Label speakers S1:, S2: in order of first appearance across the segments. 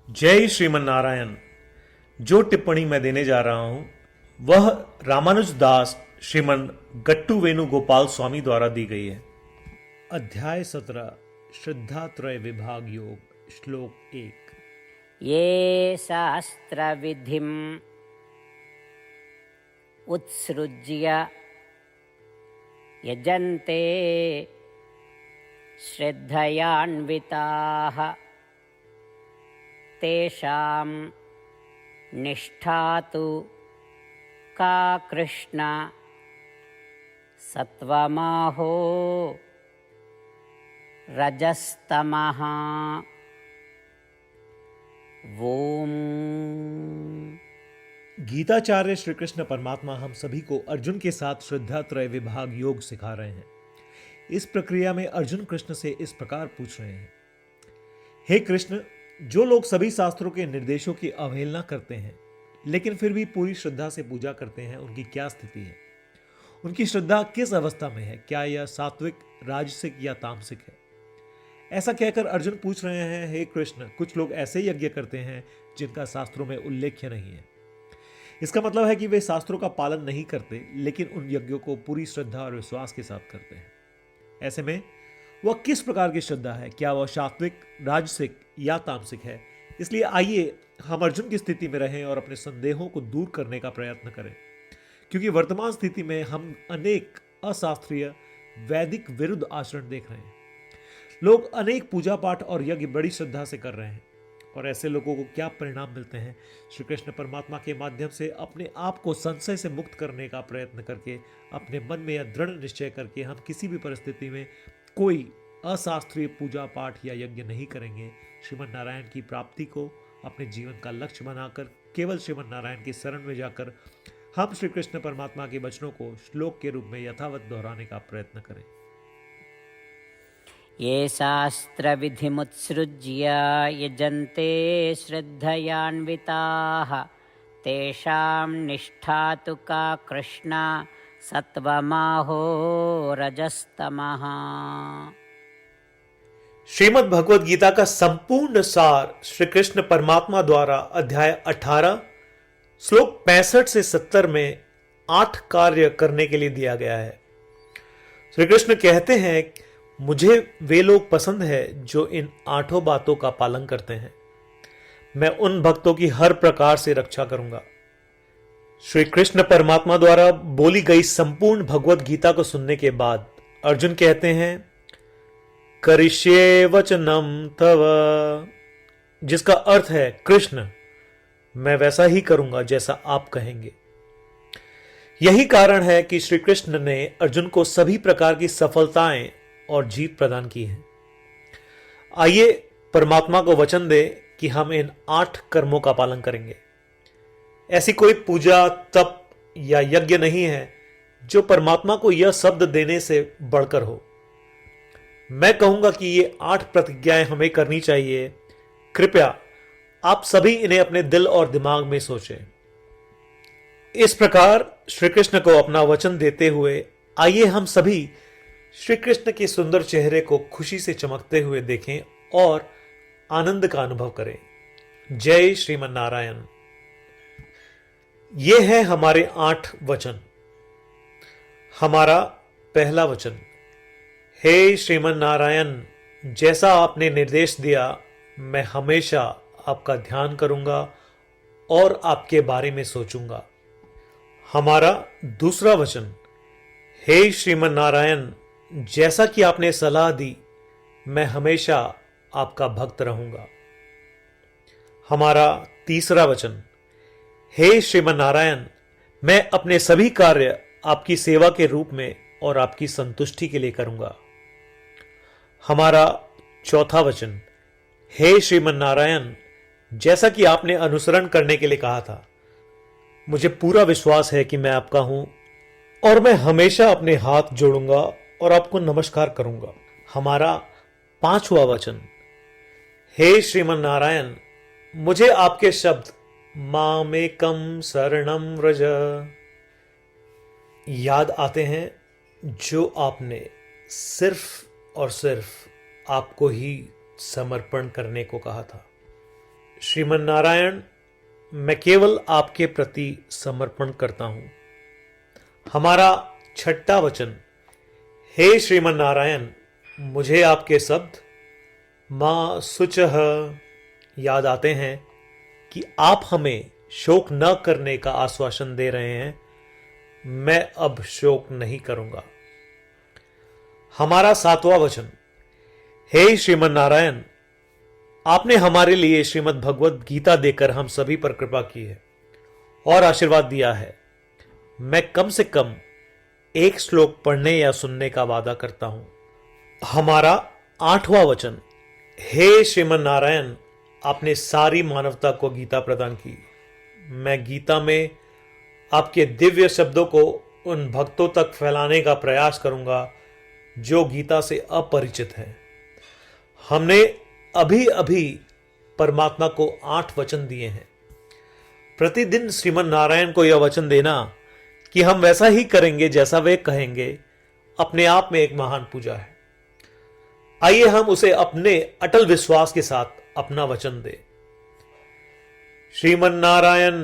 S1: जय श्रीमन नारायण। जो टिप्पणी मैं देने जा रहा हूं वह रामानुज दास श्रीमन गट्टू वेणुगोपाल स्वामी द्वारा दी गई है। अध्याय 17 श्रद्धा त्रय विभाग योग श्लोक 1।
S2: ये शास्त्रविधिम् उत्सृज्य यजन्ते श्रद्धयान्विताः तेषां निष्ठा तु का कृष्ण सत्वमाहो रजस्तमः। ओम।
S1: गीताचार्य श्री कृष्ण परमात्मा हम सभी को अर्जुन के साथ श्रद्धा त्रय विभाग योग सिखा रहे हैं। इस प्रक्रिया में अर्जुन कृष्ण से इस प्रकार पूछ रहे हैं, हे कृष्ण, जो लोग सभी शास्त्रों के निर्देशों की अवहेलना करते हैं लेकिन फिर भी पूरी श्रद्धा से पूजा करते हैं, उनकी क्या स्थिति है? उनकी श्रद्धा किस अवस्था में है? क्या यह सात्विक, राजसिक या तामसिक है? ऐसा कहकर अर्जुन पूछ रहे हैं, हे कृष्ण, कुछ लोग ऐसे यज्ञ करते हैं जिनका शास्त्रों में उल्लेख नहीं है। इसका मतलब है कि वे शास्त्रों का पालन नहीं करते लेकिन उन यज्ञों को पूरी श्रद्धा और विश्वास के साथ करते हैं। ऐसे में वह किस प्रकार की श्रद्धा है? क्या वह सात्विक, राजसिक या तामसिक है? इसलिए आइए हम अर्जुन की स्थिति में रहें और अपने संदेहों को दूर करने का प्रयत्न करें, क्योंकि वर्तमान स्थिति में हम अनेक अशास्त्रीय वैदिक विरुद्ध आचरण देख रहे हैं। लोग अनेक पूजा पाठ और यज्ञ बड़ी श्रद्धा से कर रहे हैं, और ऐसे लोगों को क्या परिणाम मिलते हैं? श्री कृष्ण परमात्मा के माध्यम से अपने आप को संशय से मुक्त करने का प्रयत्न करके, अपने मन में यह दृढ़ निश्चय करके हम किसी भी परिस्थिति में कोई अशास्त्रीय पूजा पाठ या यज्ञ नहीं करेंगे। श्रीमन नारायण की प्राप्ति को अपने जीवन का लक्ष्य बनाकर केवल श्रीमन नारायण की शरण में जाकर हम श्री कृष्ण परमात्मा के वचनों को श्लोक के रूप में यथावत दोहराने का प्रयत्न करें।
S2: ये शास्त्रविधिमुत्सृज्य यजन्ते श्रद्धयान्विताः तेषां निष्ठा तु का कृष्ण सत्वमाहो रजस्तमः।
S1: श्रीमद् भगवद गीता का संपूर्ण सार श्री कृष्ण परमात्मा द्वारा अध्याय 18 श्लोक 65 से 70 में 8 कार्य करने के लिए दिया गया है। श्री कृष्ण कहते हैं, मुझे वे लोग पसंद है जो इन 8 बातों का पालन करते हैं। मैं उन भक्तों की हर प्रकार से रक्षा करूंगा। श्री कृष्ण परमात्मा द्वारा बोली गई संपूर्ण भगवद गीता को सुनने के बाद अर्जुन कहते हैं, करिष्ये वचनम तव, जिसका अर्थ है, कृष्ण, मैं वैसा ही करूंगा जैसा आप कहेंगे। यही कारण है कि श्री कृष्ण ने अर्जुन को सभी प्रकार की सफलताएं और जीत प्रदान की है। आइए परमात्मा को वचन दे कि हम इन 8 कर्मों का पालन करेंगे। ऐसी कोई पूजा, तप या यज्ञ नहीं है जो परमात्मा को यह शब्द देने से बढ़कर हो। मैं कहूंगा कि ये 8 प्रतिज्ञाएं हमें करनी चाहिए। कृपया आप सभी इन्हें अपने दिल और दिमाग में सोचें। इस प्रकार श्री कृष्ण को अपना वचन देते हुए आइए हम सभी श्री कृष्ण के सुंदर चेहरे को खुशी से चमकते हुए देखें और आनंद का अनुभव करें। जय श्रीमन नारायण। ये है हमारे 8 वचन। हमारा पहला वचन, हे श्रीमन नारायण, जैसा आपने निर्देश दिया मैं हमेशा आपका ध्यान करूंगा और आपके बारे में सोचूंगा। हमारा दूसरा वचन, हे श्रीमन नारायण, जैसा कि आपने सलाह दी मैं हमेशा आपका भक्त रहूंगा। हमारा तीसरा वचन, हे श्रीमन नारायण, मैं अपने सभी कार्य आपकी सेवा के रूप में और आपकी संतुष्टि के लिए करूंगा। हमारा चौथा वचन, हे श्रीमन नारायण, जैसा कि आपने अनुसरण करने के लिए कहा था, मुझे पूरा विश्वास है कि मैं आपका हूं और मैं हमेशा अपने हाथ जोड़ूंगा और आपको नमस्कार करूंगा। हमारा पांचवा वचन, हे श्रीमन नारायण, मुझे आपके शब्द मामेकम शरणम व्रज याद आते हैं जो आपने सिर्फ और सिर्फ आपको ही समर्पण करने को कहा था। श्रीमन नारायण, मैं केवल आपके प्रति समर्पण करता हूं। हमारा छठा वचन, हे श्रीमन नारायण, मुझे आपके शब्द मां शुचः याद आते हैं कि आप हमें शोक न करने का आश्वासन दे रहे हैं। मैं अब शोक नहीं करूंगा। हमारा सातवां वचन, हे श्रीमन नारायण, आपने हमारे लिए श्रीमद् भगवद गीता देकर हम सभी पर कृपा की है और आशीर्वाद दिया है। मैं कम से कम एक श्लोक पढ़ने या सुनने का वादा करता हूं। हमारा आठवां वचन, हे श्रीमन नारायण, आपने सारी मानवता को गीता प्रदान की। मैं गीता में आपके दिव्य शब्दों को उन भक्तों तक फैलाने का प्रयास करूंगा जो गीता से अपरिचित हैं। हमने अभी अभी परमात्मा को 8 वचन दिए हैं। प्रतिदिन श्रीमन नारायण को यह वचन देना कि हम वैसा ही करेंगे जैसा वे कहेंगे, अपने आप में एक महान पूजा है। आइए हम उसे अपने अटल विश्वास के साथ अपना वचन दें। श्रीमन नारायण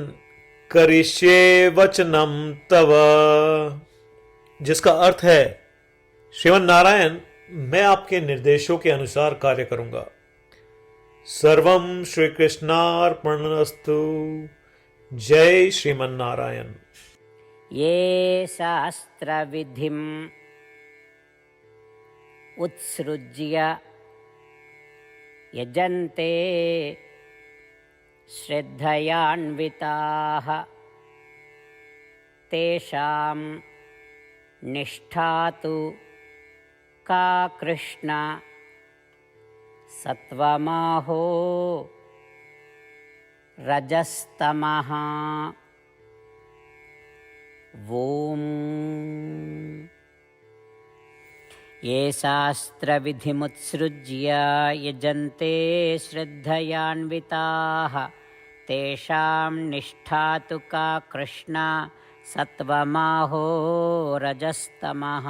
S1: करिष्ये वचनम तव, जिसका अर्थ है, श्रीमन नारायण, मैं आपके निर्देशों के अनुसार कार्य करूंगा। सर्वम श्री कृष्णार्पणमस्तु। जय श्रीमन नारायण।
S2: ये शास्त्र विधिम उत्सृज्य यजन्ते श्रद्धयान्विताः तेषां निष्ठा तु का कृष्ण सत्वमाहो रजस्तमः। ॐ ये शास्त्रविधिमुत्सृज्य यजन्ते श्रद्धयान्विताः तेषां निष्ठा तु का कृष्ण सत्वमाहो रजस्तमः।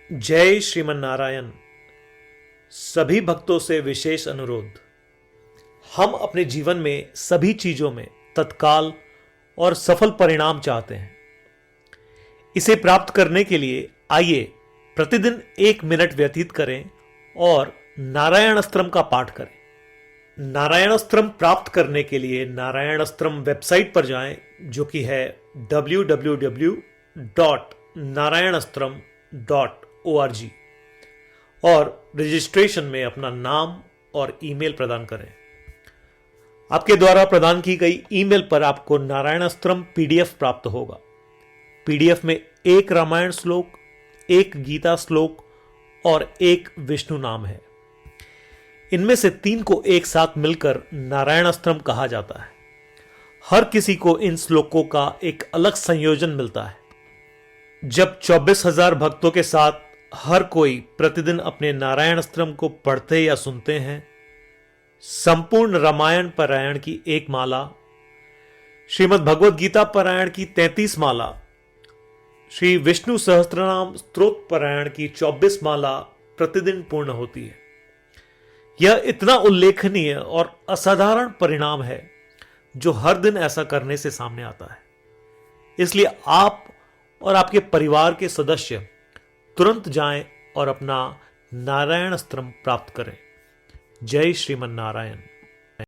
S1: जय श्रीमन नारायण। सभी भक्तों से विशेष अनुरोध, हम अपने जीवन में सभी चीजों में तत्काल और सफल परिणाम चाहते हैं। इसे प्राप्त करने के लिए आइए प्रतिदिन 1 मिनट व्यतीत करें और नारायण अस्त्रम का पाठ करें। नारायण अस्त्रम प्राप्त करने के लिए नारायण अस्त्रम वेबसाइट पर जाएं, जो कि है www.narayanastram.org, और रजिस्ट्रेशन में अपना नाम और ईमेल प्रदान करें। आपके द्वारा प्रदान की गई ईमेल पर आपको नारायण अस्त्रम पीडीएफ प्राप्त होगा। पीडीएफ में 1 रामायण श्लोक, 1 गीता श्लोक और 1 विष्णु नाम है। इनमें से 3 को एक साथ मिलकर नारायण अस्त्रम कहा जाता है। हर किसी को इन श्लोकों का एक अलग संयोजन मिलता है। जब 24,000 भक्तों के साथ हर कोई प्रतिदिन अपने नारायण अस्त्रम को पढ़ते या सुनते हैं, संपूर्ण रामायण पारायण की 1 माला, श्रीमद् भगवद गीता पारायण की 33 माला, श्री विष्णु सहस्त्रनाम स्तोत्र पारायण की 24 माला प्रतिदिन पूर्ण होती है। यह इतना उल्लेखनीय और असाधारण परिणाम है जो हर दिन ऐसा करने से सामने आता है। इसलिए आप और आपके परिवार के सदस्य तुरंत जाएं और अपना नारायण अस्त्रम प्राप्त करें। जय श्रीमन नारायण।